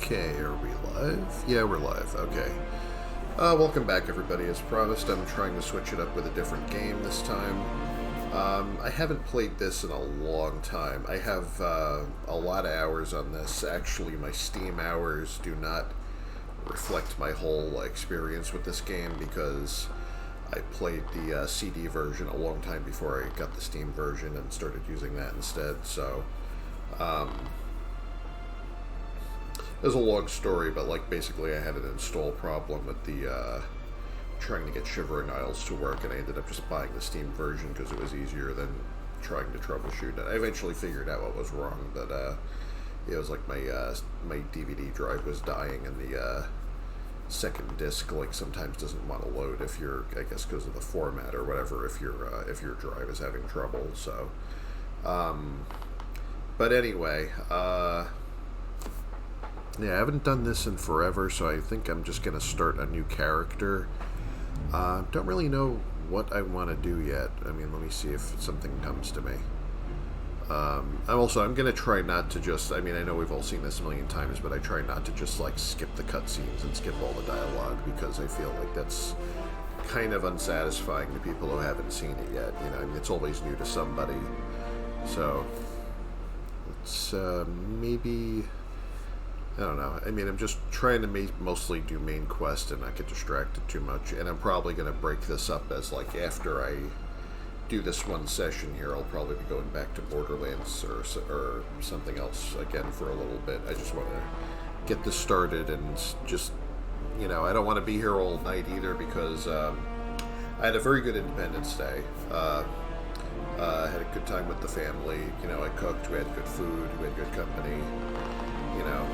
Okay, are we live? Yeah, we're live. Okay. Welcome back, everybody. As promised, I'm trying to switch it up with a different game this time. I haven't played this in a long time. I have a lot of hours on this. Actually, my Steam hours do not reflect my whole experience with this game because I played the CD version a long time before I got the Steam version and started using that instead. So, it was a long story, but like basically I had an install problem with the trying to get Shivering Isles to work, and I ended up just buying the Steam version because it was easier than trying to troubleshoot it. I eventually figured out what was wrong, but it was like my DVD drive was dying, and the second disc like sometimes doesn't want to load if you're, I guess because of the format or whatever, if your drive is having trouble. So, but anyway, yeah, I haven't done this in forever, so I think I'm just going to start a new character. Don't really know what I want to do yet. I mean, let me see if something comes to me. I'm going to try not to just, I mean, I know we've all seen this a million times, but I try not to just, like, skip the cutscenes and skip all the dialogue, because I feel like that's kind of unsatisfying to people who haven't seen it yet. You know, I mean, it's always new to somebody. So, let's, maybe... I don't know. I mean, I'm just trying to mostly do main quest and not get distracted too much. And I'm probably going to break this up as, like, after I do this one session here, I'll probably be going back to Borderlands or something else again for a little bit. I just want to get this started and just, you know, I don't want to be here all night either because I had a very good Independence Day. I had a good time with the family. You know, I cooked. We had good food. We had good company. You know.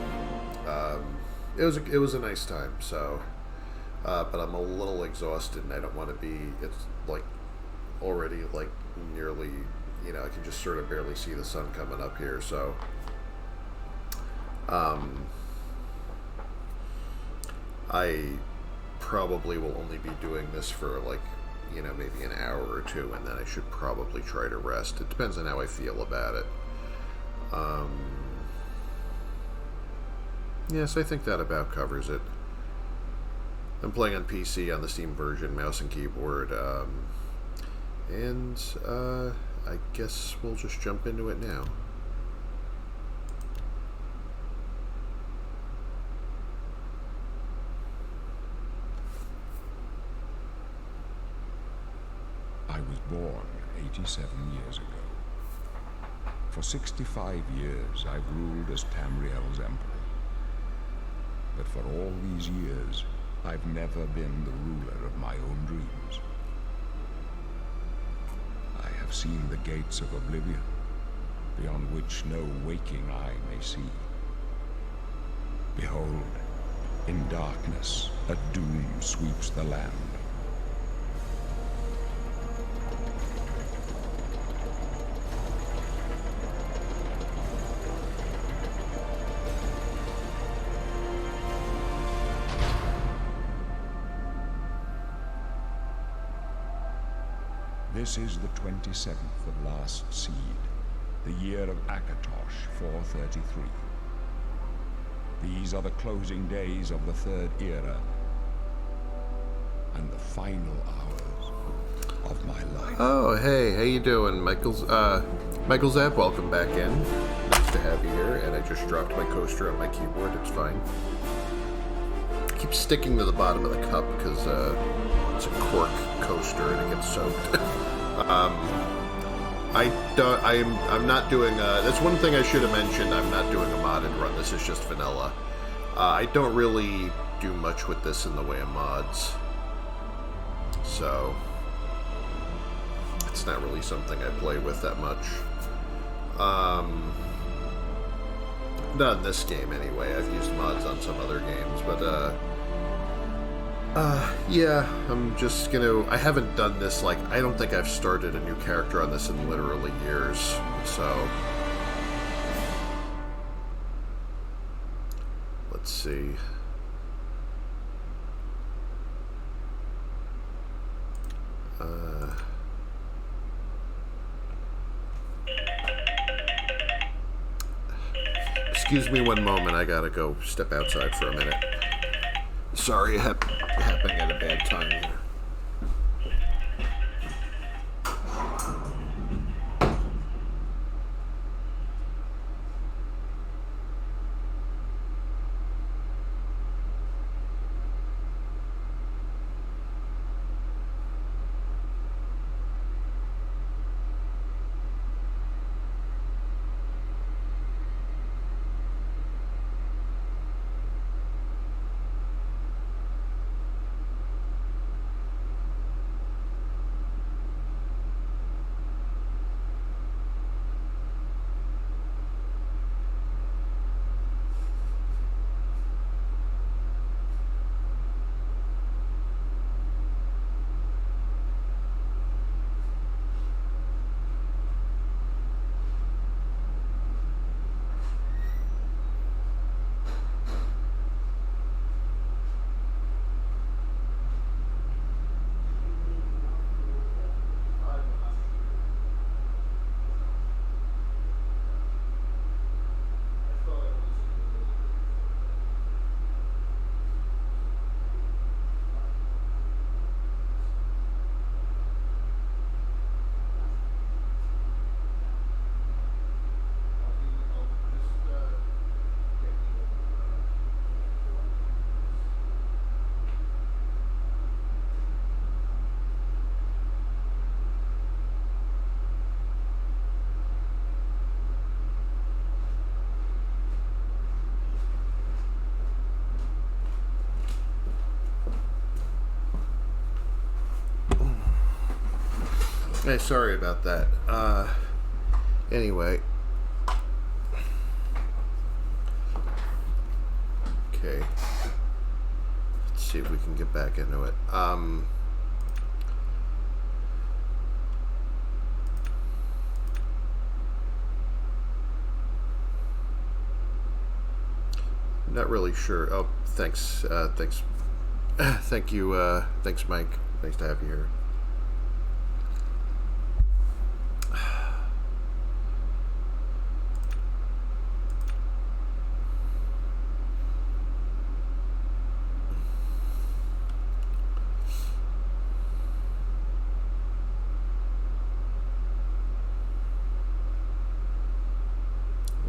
It was a nice time, so, but I'm a little exhausted and I don't want to be, it's like already like nearly, you know, I can just sort of barely see the sun coming up here, so, I probably will only be doing this for like, you know, maybe an hour or two, and then I should probably try to rest. It depends on how I feel about it. Yes, I think that about covers it. I'm playing on PC on the Steam version, mouse and keyboard, and I guess we'll just jump into it now. I was born 87 years ago. For 65 years, I've ruled as Tamriel's emperor. But for all these years, I've never been the ruler of my own dreams. I have seen the gates of Oblivion, beyond which no waking eye may see. Behold, in darkness, a doom sweeps the land. This is the 27th of last seed, the year of Akatosh 433. These are the closing days of the Third Era, and the final hours of my life. Oh, hey, how you doing, Michael Zapp? Welcome back in. Nice to have you here. And I just dropped my coaster on my keyboard. It's fine. I keep sticking to the bottom of the cup because it's a cork coaster and it gets soaked. I'm not doing, that's one thing I should have mentioned, I'm not doing a modded run, this is just vanilla. I don't really do much with this in the way of mods, so it's not really something I play with that much. Not in this game anyway, I've used mods on some other games, but yeah, I'm just gonna... I haven't done this, like, I don't think I've started a new character on this in literally years, so... Let's see... Excuse me one moment. I gotta go step outside for a minute. Sorry, happening at a bad time here. Hey, sorry about that. Anyway. Okay. Let's see if we can get back into it. Not really sure. Oh, thanks. Thanks. Thank you. Thanks, Mike. Nice to have you here.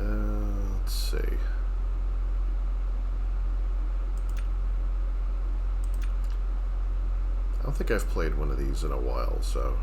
Let's see. I don't think I've played one of these in a while, so...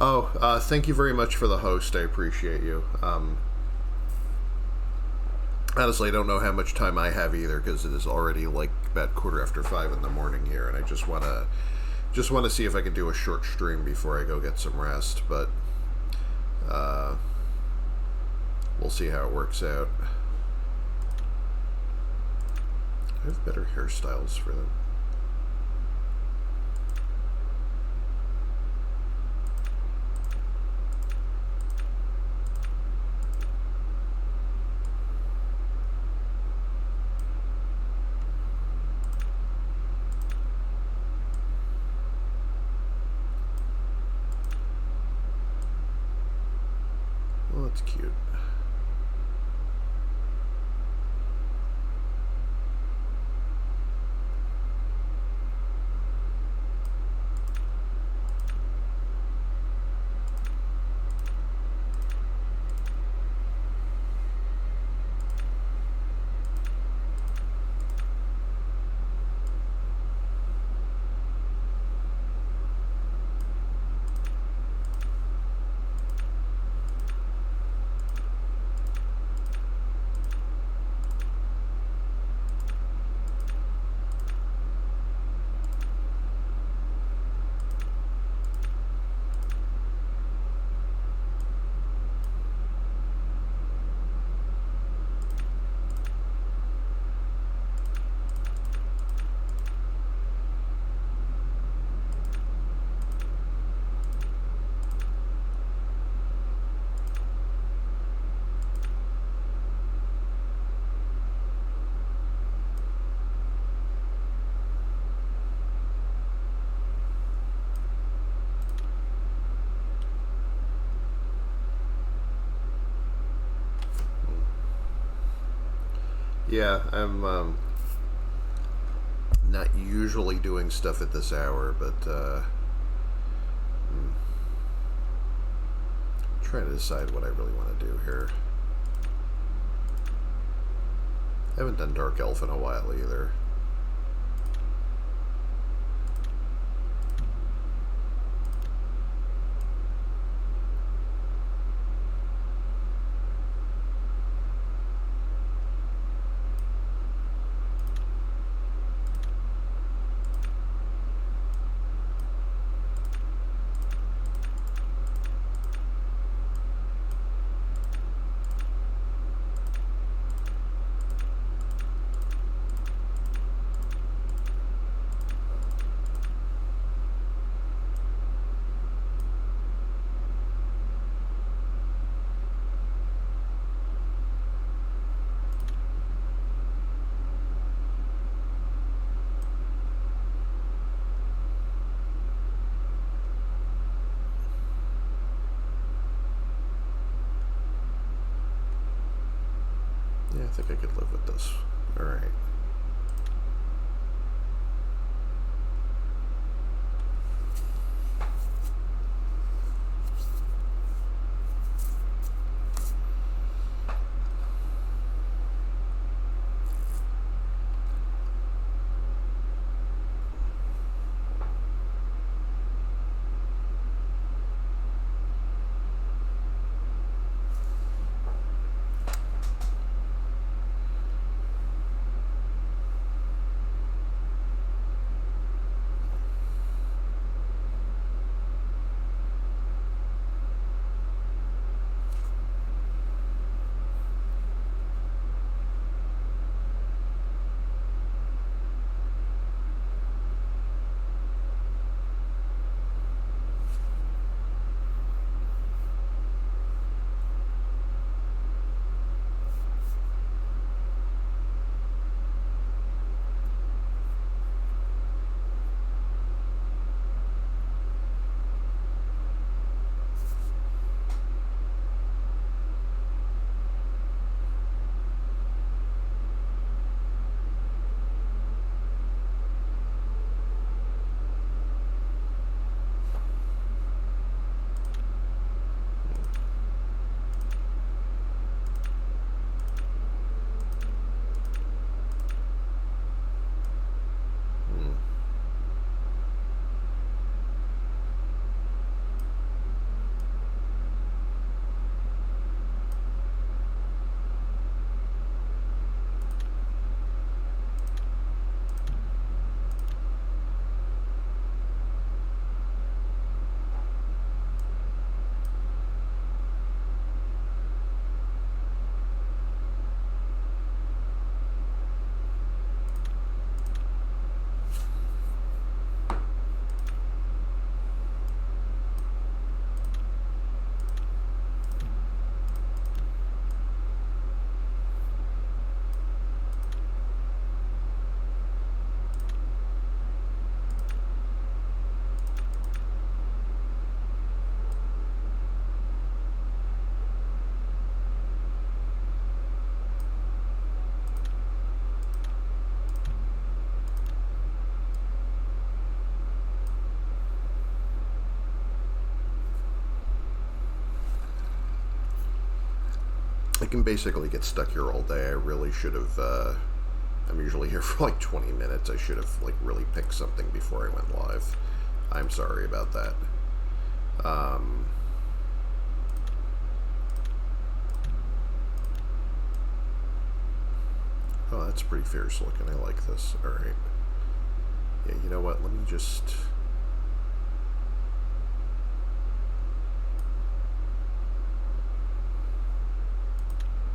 Oh, thank you very much for the host. I appreciate you. Honestly, I don't know how much time I have either because it is already like about 5:15 in the morning here, and I just want to see if I can do a short stream before I go get some rest. But we'll see how it works out. I have better hairstyles for them. Well, that's cute. Yeah, I'm not usually doing stuff at this hour, but trying to decide what I really want to do here. I haven't done Dark Elf in a while either. Yeah, I think I could live with this. Alright. I can basically get stuck here all day. I really should have, I'm usually here for like 20 minutes. I should have like really picked something before I went live. I'm sorry about that. Oh, that's pretty fierce looking. I like this. Alright. Yeah, you know what? Let me just...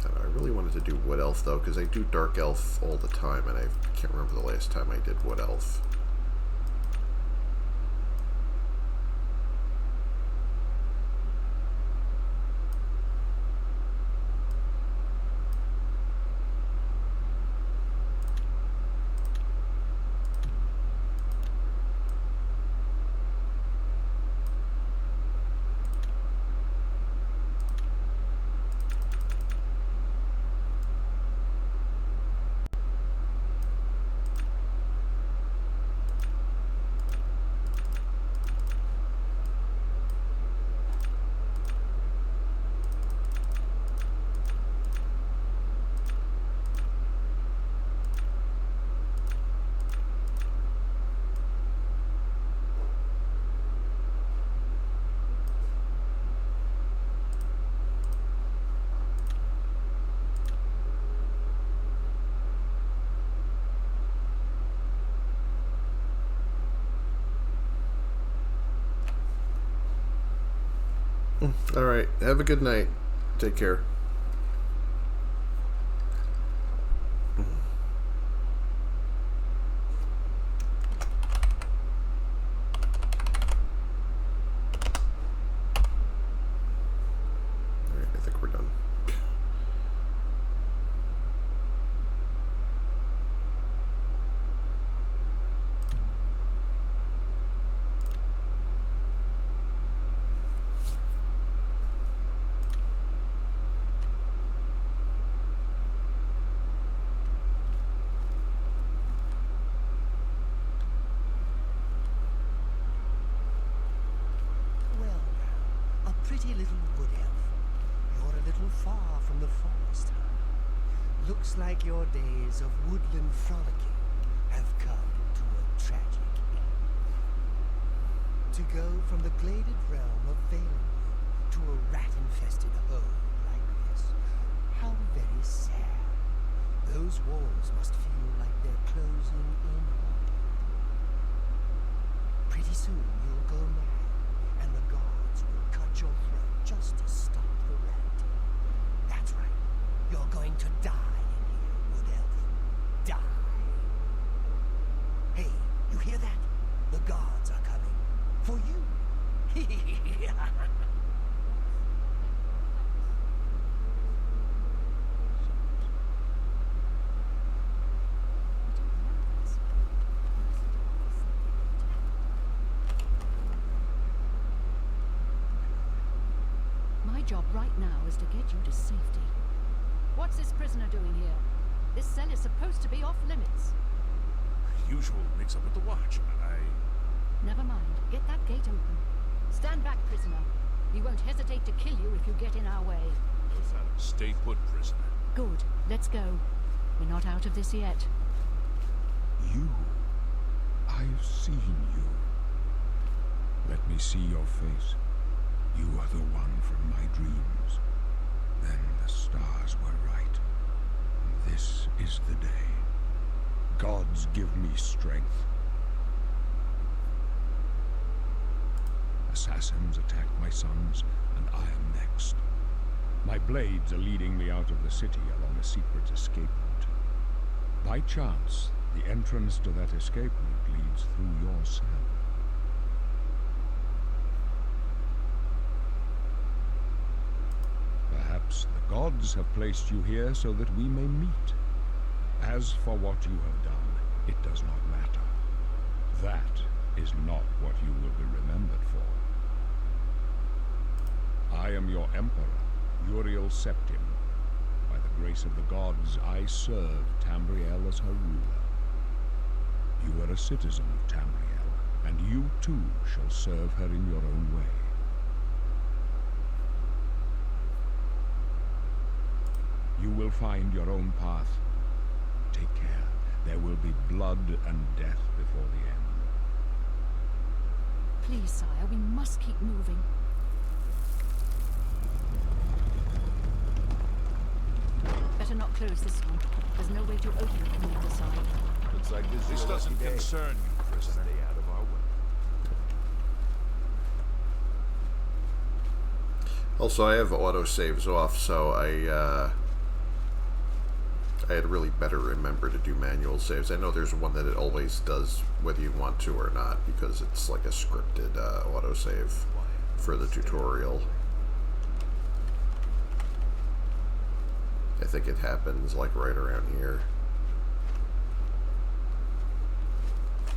I really wanted to do Wood Elf, though, because I do Dark Elf all the time, and I can't remember the last time I did Wood Elf. All right. Have a good night. Take care. All right. I think we're done. Well now, a pretty little wood elf. You're a little far from the forest, huh? Looks like your days of woodland frolicking have come to a tragic end. To go from the gladed realm of Valenwood to a rat-infested hole like this, how very sad. Those walls must feel like they're closing in on you. Pretty soon you'll go mad, and the guards will cut your throat just to stop the ranting. That's right. You're going to die in here, Wood Elf. Die. Hey, you hear that? The guards are coming. For you. My job right now is to get you to safety. What's this prisoner doing here? This cell is supposed to be off limits. Usual mix-up with the watch. Never mind. Get that gate open. Stand back, prisoner. We won't hesitate to kill you if you get in our way. Stay put, prisoner. Good. Let's go. We're not out of this yet. You. I've seen you. Let me see your face. You are the one from my dreams. Then the stars were right. This is the day. Gods give me strength. Assassins attack my sons, and I am next. My blades are leading me out of the city along a secret escape route. By chance, the entrance to that escape route leads through your cell. Perhaps the gods have placed you here so that we may meet. As for what you have done, it does not matter. That is not what you will be remembered for. I am your emperor, Uriel Septim. By the grace of the gods, I serve Tamriel as her ruler. You are a citizen of Tamriel, and you too shall serve her in your own way. You will find your own path. Take care. There will be blood and death before the end. Please, sire, we must keep moving. Better not close this one. There's no way to open it from the other side. Looks like this doesn't concern you, prisoner. Stay out of our way. Also, I have autosaves off, so I had really better remember to do manual saves. I know there's one that it always does whether you want to or not, because it's like a scripted autosave for the tutorial. I think it happens like right around here.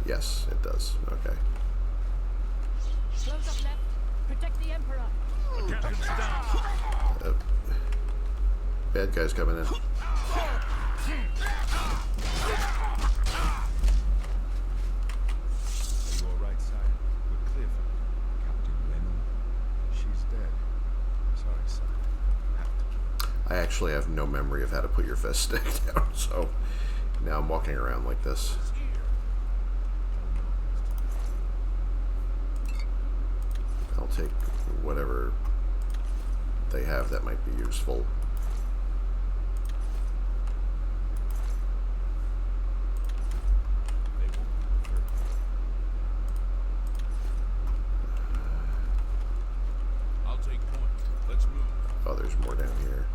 Yes, it does. Okay. Close up left. Protect the Emperor. The captain's down. Bad guys coming in. You all right, sire? We're clear for you. Captain Lennon? She's dead. Sorry, sire. Have to kill her. I actually have no memory of how to put your fist stick down, so now I'm walking around like this. I'll take whatever they have that might be useful. They won't hurt you. I'll take point. there's more down here.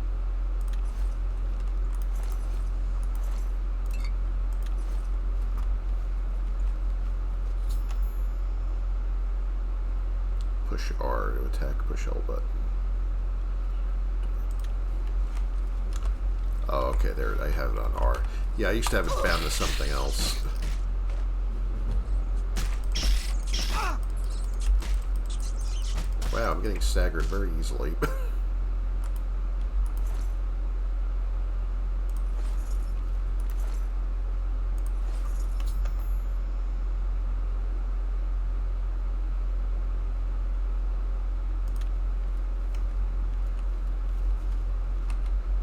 Push R to attack, push L button. Oh, okay, there, I have it on R. Yeah, I used to have it bound to something else. Wow, I'm getting staggered very easily.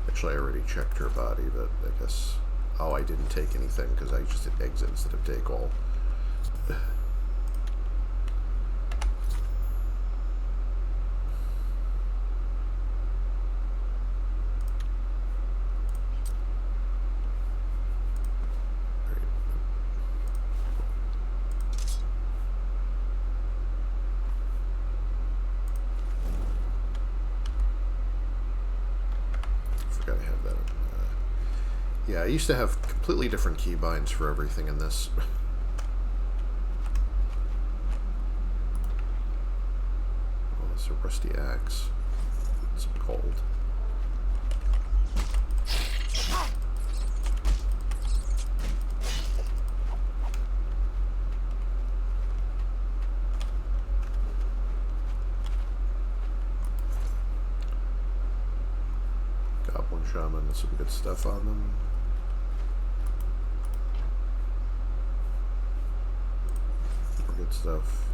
Actually, I already checked her body, but I guess... Oh, I didn't take anything because I just did exit instead of take all. Yeah, I used to have completely different keybinds for everything in this. Oh, it's a rusty axe. It's cold. Goblin Shaman, there's some good stuff on them. Good stuff.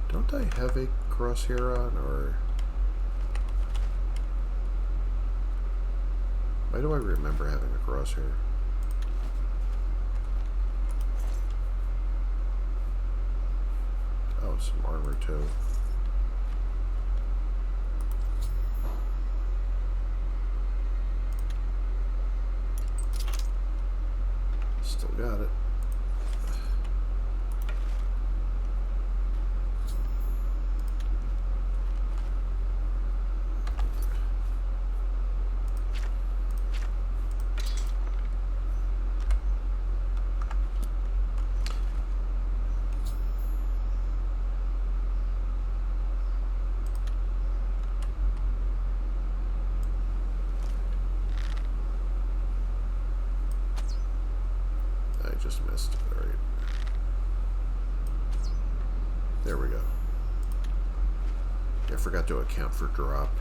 Don't I have a crosshair on, or why do I remember having a crosshair? Oh, some armor too. Still got it. Just missed. All right. There we go. I forgot to account for drop.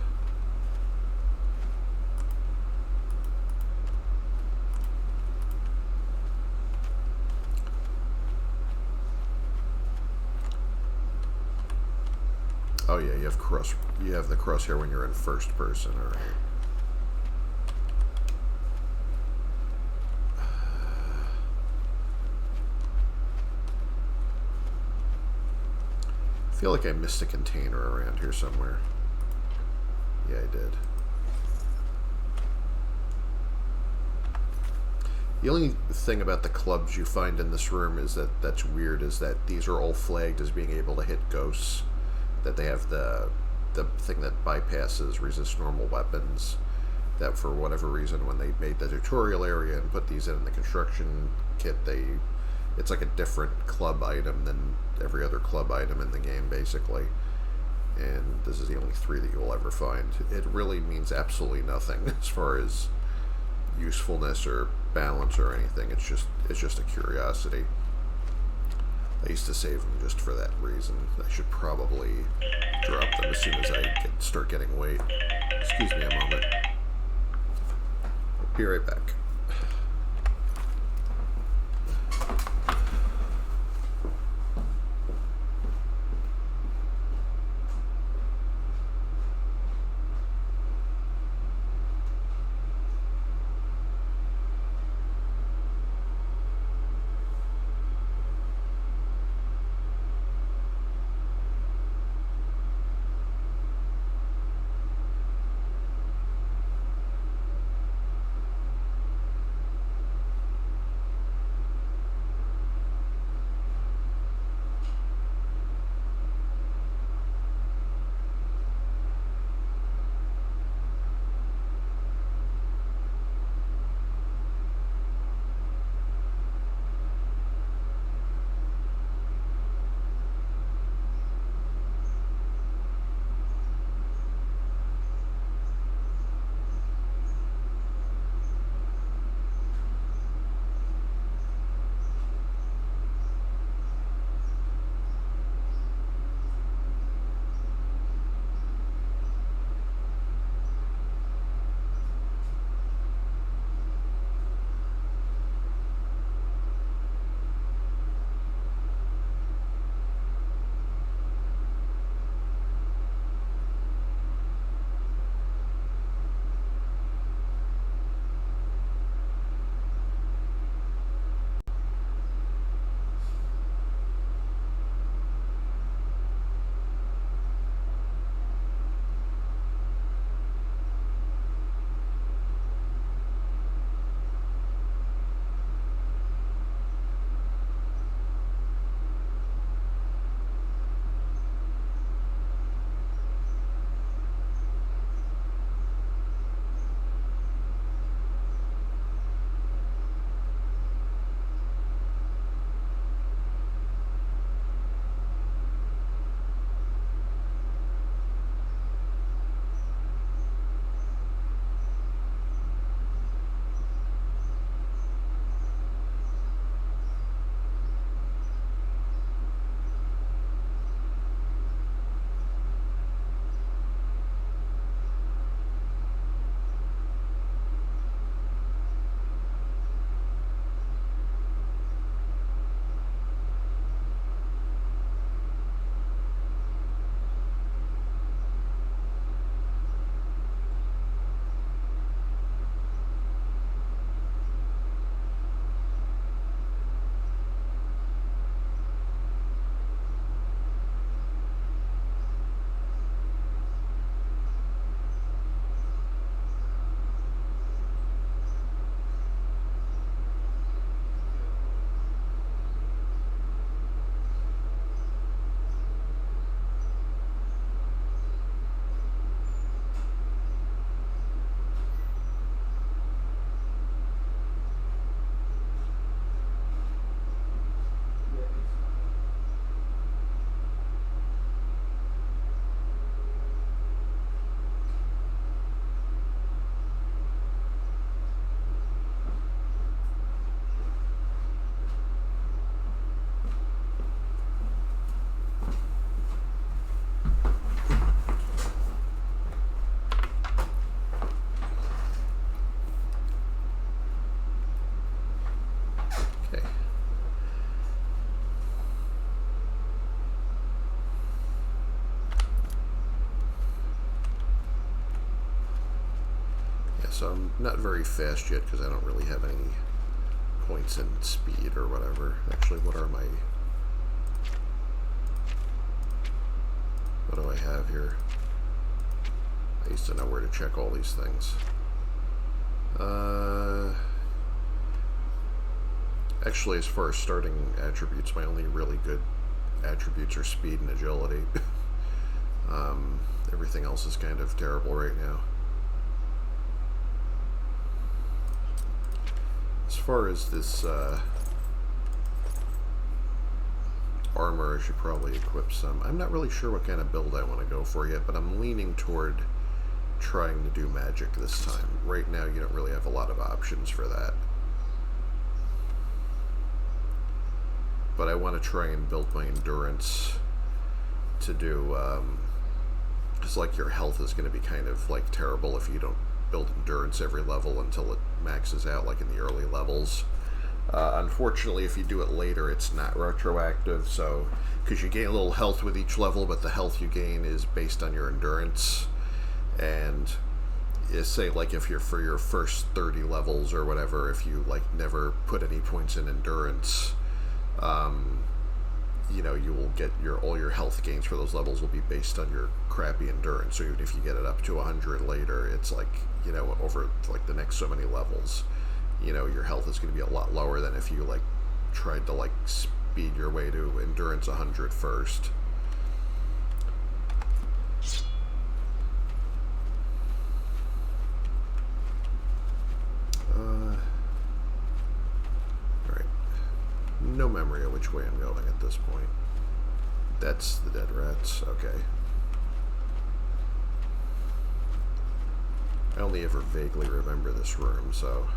Oh yeah, you have the crosshair when you're in first person. All right. I feel like I missed a container around here somewhere. Yeah, I did. The only thing about the clubs you find in this room is that's weird is that these are all flagged as being able to hit ghosts. That they have the thing that bypasses resist normal weapons. That for whatever reason when they made the tutorial area and put these in the construction kit, it's like a different club item than every other club item in the game, basically. And this is the only 3 that you'll ever find. It really means absolutely nothing as far as usefulness or balance or anything. It's just a curiosity. I used to save them just for that reason. I should probably drop them as soon as I start getting weight. Excuse me a moment. I'll be right back. So I'm not very fast yet because I don't really have any points in speed or whatever. Actually, what are my... What do I have here? I used to know where to check all these things. Actually, as far as starting attributes, my only really good attributes are speed and agility. Everything else is kind of terrible right now. As far as this armor, I should probably equip some. I'm not really sure what kind of build I want to go for yet, but I'm leaning toward trying to do magic this time. Right now, you don't really have a lot of options for that. But I want to try and build my endurance to do, because like your health is going to be kind of like terrible if you don't build endurance every level until it maxes out like in the early levels. Unfortunately, if you do it later, it's not retroactive, so because you gain a little health with each level, but the health you gain is based on your endurance. And say like if you're for your first 30 levels or whatever, if you like never put any points in endurance, you know, you will get all your health gains for those levels will be based on your crappy endurance. So even if you get it up to 100 later, it's like, you know, over like the next so many levels, you know, your health is going to be a lot lower than if you like tried to like speed your way to endurance 100 first. Alright. No memory of which way I'm going at this point. That's the dead rats. Okay. I only ever vaguely remember this room, so...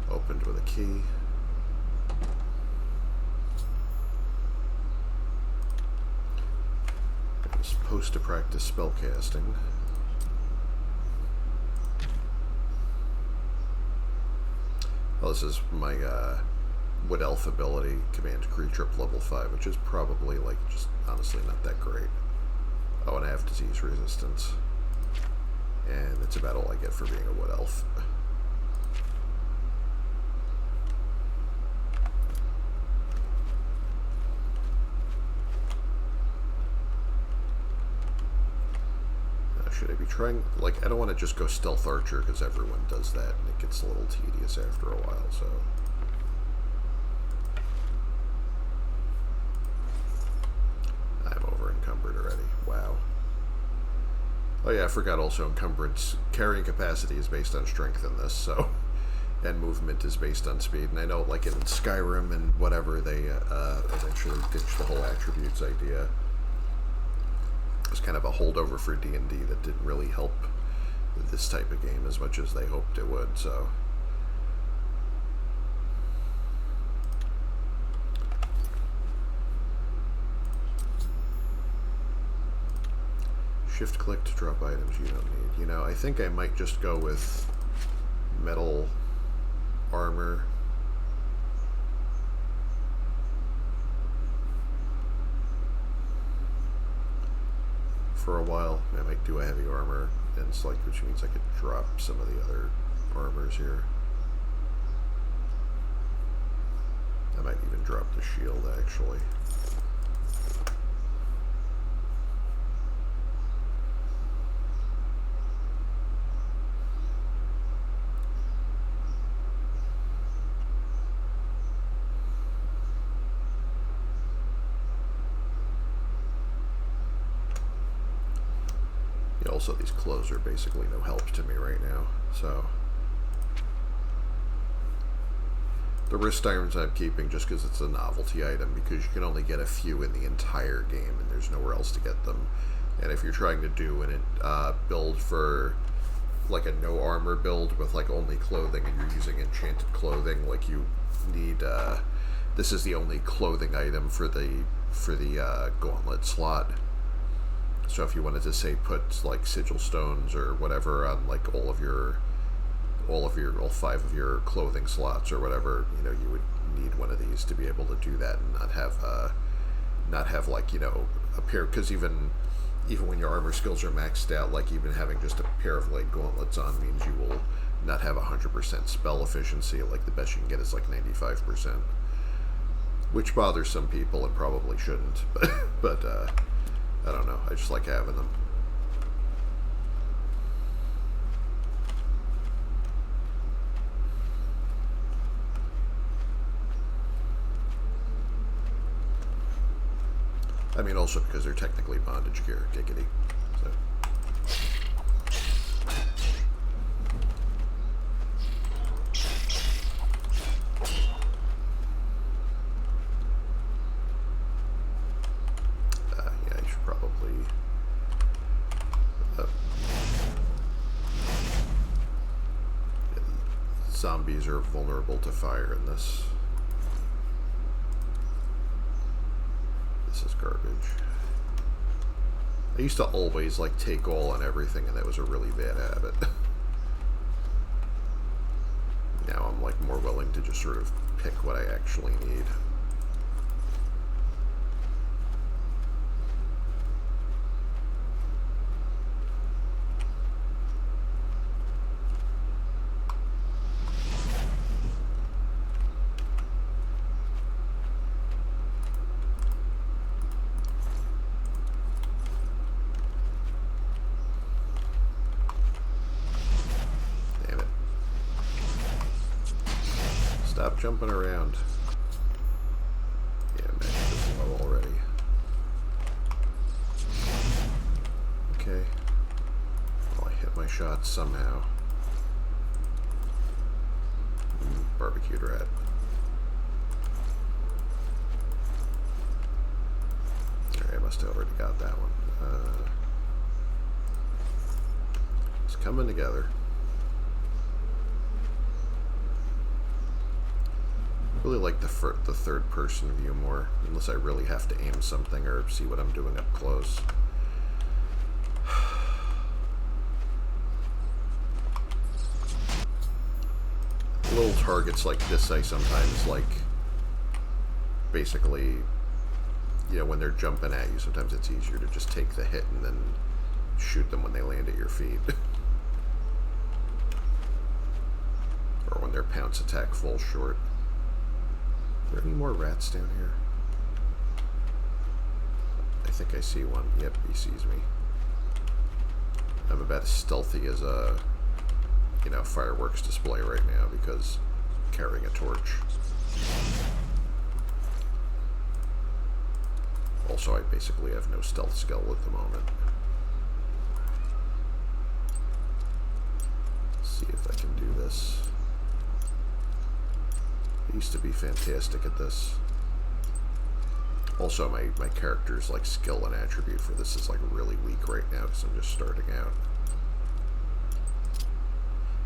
Opened with a key. I'm supposed to practice spellcasting. Well, this is my Wood Elf ability, Command Creature up level 5, which is probably, like, just honestly not that great. Oh, and I have disease resistance. And it's about all I get for being a Wood Elf. Should I be trying, like, I don't want to just go Stealth Archer because everyone does that and it gets a little tedious after a while, so. I'm over encumbered already. Wow. Oh yeah, I forgot also encumbrance. Carrying capacity is based on strength in this, so. And movement is based on speed. And I know, like, in Skyrim and whatever, they eventually ditched the whole attributes idea. It was kind of a holdover for D&D that didn't really help this type of game as much as they hoped it would, so. Shift click to drop items you don't need. You know, I think I might just go with metal armor. For a while, I might do a heavy armor and select, which means I could drop some of the other armors here. I might even drop the shield, actually. Also, these clothes are basically no help to me right now, so. The wrist irons I'm keeping just because it's a novelty item, because you can only get a few in the entire game, and there's nowhere else to get them. And if you're trying to do a build for, like, a no armor build with, like, only clothing, and you're using enchanted clothing, like, you need, this is the only clothing item for the gauntlet slot. So if you wanted to say put like sigil stones or whatever on like all 5 of your clothing slots or whatever, you know, you would need one of these to be able to do that and not have like, you know, appear, because even even when your armor skills are maxed out, like even having just a pair of light gauntlets on means you will not have 100% spell efficiency. Like the best you can get is like 95%, which bothers some people and probably shouldn't. But I don't know. I just like having them. I mean, also because they're technically bondage gear, giggity. So. Yeah, you should probably. Yeah, zombies are vulnerable to fire in this. This is garbage. I used to always like take all on everything, and that was a really bad habit. Now I'm like more willing to just sort of pick what I actually need. Stop jumping around. Yeah, man, this is low already. Okay. Well, I hit my shot somehow. Barbecued rat. Alright, I must have already got that one. It's coming together. Really like the third person view more, unless I really have to aim something or see what I'm doing up close. Little targets like this I sometimes like, basically, you know, when they're jumping at you, sometimes it's easier to just take the hit and then shoot them when they land at your feet. Or when their pounce attack falls short. Are there any more rats down here? I think I see one. Yep, he sees me. I'm about as stealthy as a, you know, fireworks display right now because I'm carrying a torch. Also, I basically have no stealth skill at the moment. Let's see if I can do this. I used to be fantastic at this. Also, my character's like skill and attribute for this is like really weak right now because I'm just starting out.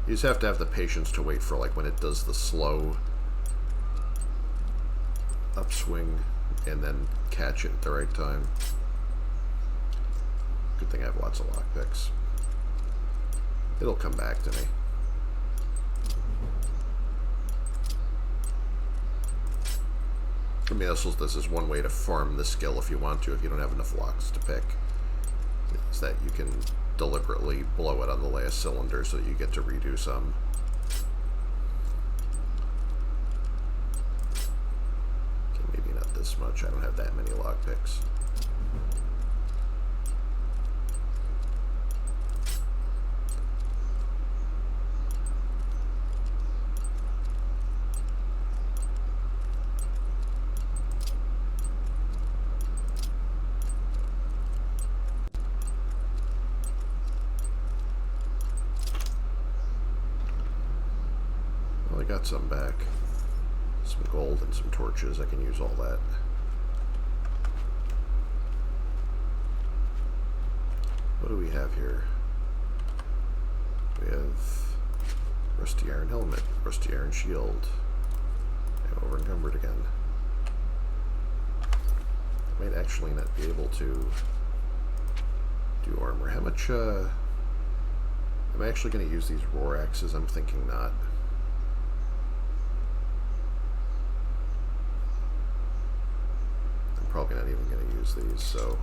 You just have to have the patience to wait for like when it does the slow upswing and then catch it at the right time. Good thing I have lots of lockpicks. It'll come back to me. I mean, this is one way to farm the skill if you want to, if you don't have enough locks to pick. Is that you can deliberately blow it on the last cylinder so that you get to redo some. Okay, maybe not this much. I don't have that many lockpicks. Got some back. Some gold and some torches. I can use all that. What do we have here? We have rusty iron helmet, rusty iron shield. I'm over encumbered again. I might actually not be able to do armor. How much, am I actually going to use these roar axes? I'm thinking not. Probably not even going to use these, so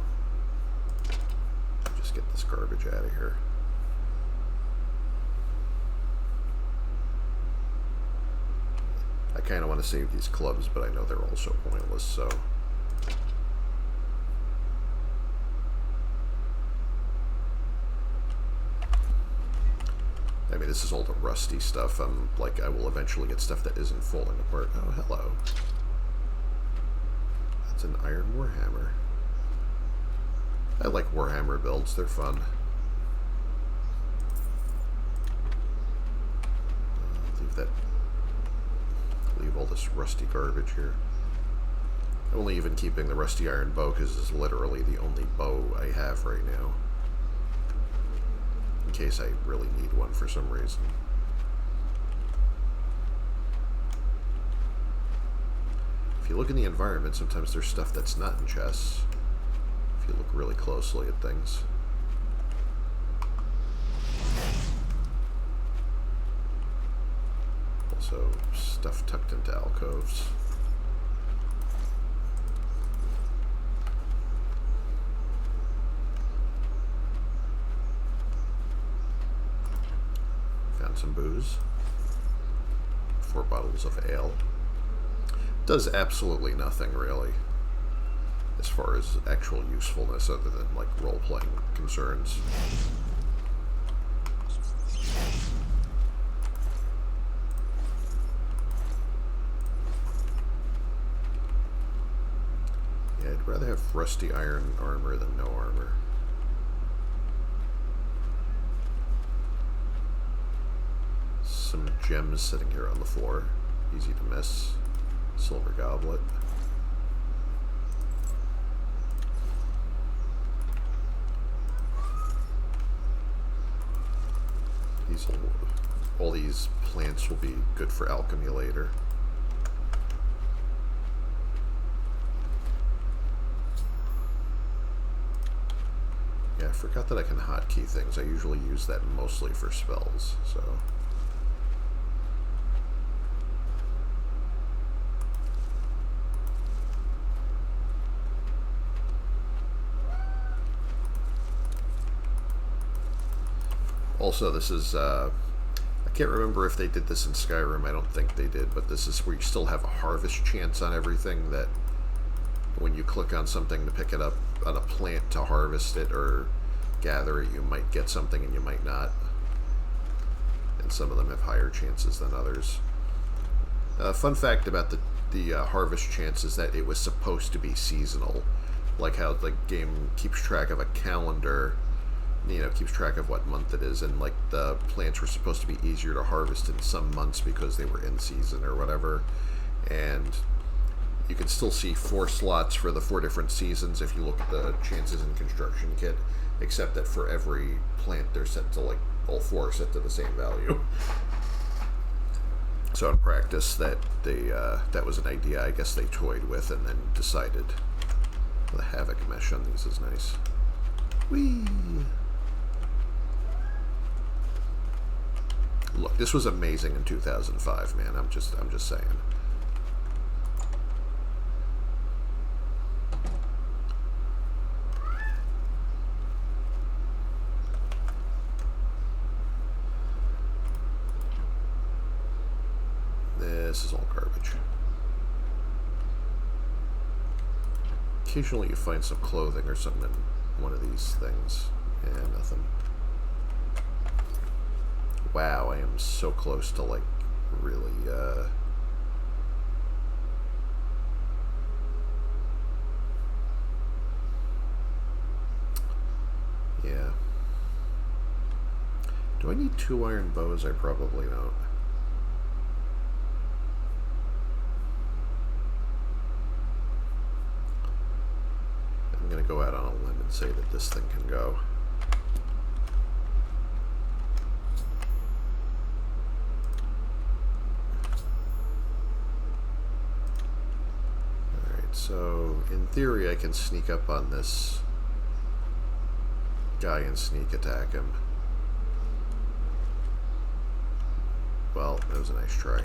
get this garbage out of here. I kind of want to save these clubs, but I know they're also pointless, so... I mean, this is all the rusty stuff. I will eventually get stuff that isn't falling apart. Oh, hello. That's an iron warhammer. I like warhammer builds. They're fun. Leave all this rusty garbage here. I'm only even keeping the rusty iron bow because it's literally the only bow I have right now. In case I really need one for some reason. If you look in the environment, sometimes there's stuff that's not in chests. If you look really closely at things. Also, stuff tucked into alcoves. Found some booze. 4 bottles of ale. Does absolutely nothing, really, as far as actual usefulness, other than, like, role-playing concerns. Yeah, I'd rather have rusty iron armor than no armor. Some gems sitting here on the floor. Easy to miss. Silver goblet. All these plants will be good for alchemy later. Yeah, I forgot that I can hotkey things. I usually use that mostly for spells, so... Also, this is, I can't remember if they did this in Skyrim. I don't think they did, but this is where you still have a harvest chance on everything, that when you click on something to pick it up on a plant to harvest it or gather it, you might get something and you might not. And some of them have higher chances than others. Fun fact about the harvest chance is that it was supposed to be seasonal. Like how the game keeps track of a calendar, you know, keeps track of what month it is, and like the plants were supposed to be easier to harvest in some months because they were in season or whatever. And you can still see 4 slots for the 4 different seasons if you look at the chances in construction kit, except that for every plant they're set to, like, all 4 are set to the same value. So in practice, that was an idea I guess they toyed with and then decided. The havoc mesh on these is nice. Whee! Look, this was amazing in 2005, man. I'm just saying. This is all garbage. Occasionally you find some clothing or something in one of these things. Yeah, nothing. Wow, I am so close to, like, really, yeah. Do I need 2 iron bows? I probably don't. I'm gonna go out on a limb and say that this thing can go. So, in theory, I can sneak up on this guy and sneak attack him. Well, that was a nice try.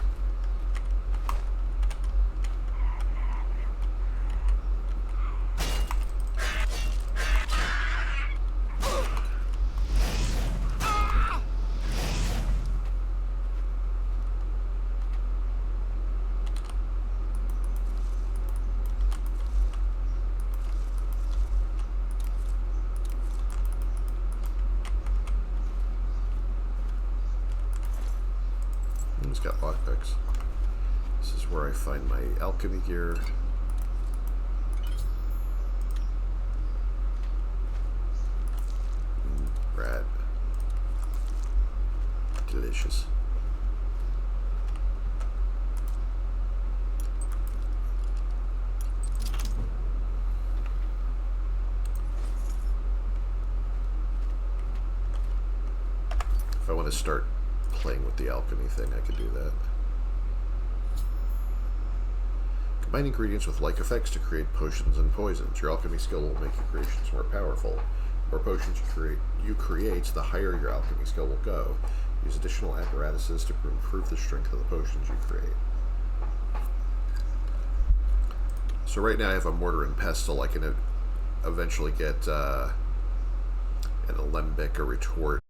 everyone's got lockpicks. This is where I find my alchemy gear. Rat. Delicious. If I want to start playing with the alchemy thing, I could do that. Combine ingredients with like effects to create potions and poisons. Your alchemy skill will make your creations more powerful. The more potions you create, the higher your alchemy skill will go. Use additional apparatuses to improve the strength of the potions you create. So right now I have a mortar and pestle. I can eventually get an alembic, a retort,